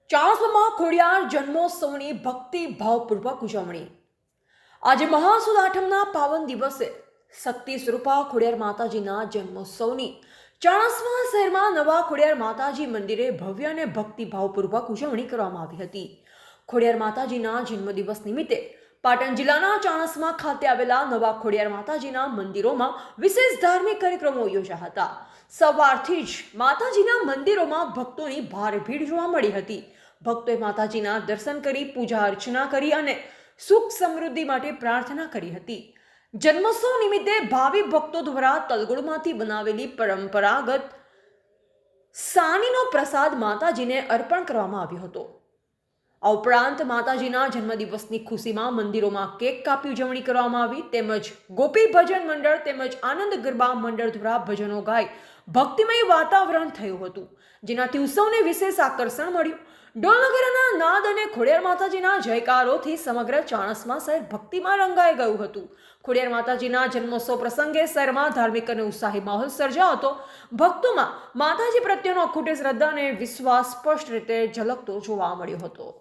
ચાણસ્મામાં ખોડિયાર જન્મોત્સવની ભક્તિભાવપૂર્વક ઉજવણી। આજે મહાસુદ આઠમના પાવન દિવસે શક્તિ સ્વરૂપા ખોડિયાર માતાજીના જન્મોત્સવની ચાણસ્મા શહેરમાં નવા ખોડિયાર માતાજી મંદિરે ભવ્ય અને ભક્તિભાવપૂર્વક ઉજવણી કરવામાં આવી હતી। ખોડિયાર માતાજીના જન્મદિવસ નિમિત્તે પાટણ જિલ્લાના ચાણસ્મા ખાતે આવેલા નવા ખોડિયાર માતાજીના મંદિરોમાં વિશેષ ધાર્મિક કાર્યક્રમો યોજાયા હતા। સવારથી જ માતાજીના મંદિરોમાં ભક્તોની ભારે ભીડ જોવા મળી હતી। ભક્તોએ માતાજીના દર્શન કરી પૂજા અર્ચના કરી અને સુખ સમૃદ્ધિ માટે પ્રાર્થના કરી હતી। જન્મોત્સવ નિમિત્તે ભાવિ ભક્તો દ્વારા તલગુળમાંથી બનાવેલી પરંપરાગત સાનીનો પ્રસાદ માતાજીને અર્પણ કરવામાં આવ્યો હતો। આ ઉપરાંત માતાજીના જન્મદિવસની ખુશીમાં મંદિરોમાં કેક કાપી ઉજવણી કરવામાં આવી તેમજ ગોપી ભજન મંડળ તેમજ આનંદ ગરબા મંડળ દ્વારા ભજનો ગાઈ ભક્તિમય વાતાવરણ થયું હતું, જેનાથી ઉત્સવને વિશેષ આકર્ષણ મળ્યું। ઢોલ નગારાના નાદ અને ખોડિયાર માતાજીના જયકારોથી સમગ્ર ચાણસ્મા શહેર ભક્તિમાં રંગાઈ ગયું હતું। ખોડિયાર માતાજીના જન્મોત્સવ પ્રસંગે શહેરમાં ધાર્મિક અને ઉત્સાહી માહોલ સર્જાયો હતો। ભક્તોમાં માતાજી પ્રત્યેનો અખૂટ શ્રદ્ધા અને વિશ્વાસ સ્પષ્ટ રીતે ઝલકતો જોવા મળ્યો હતો।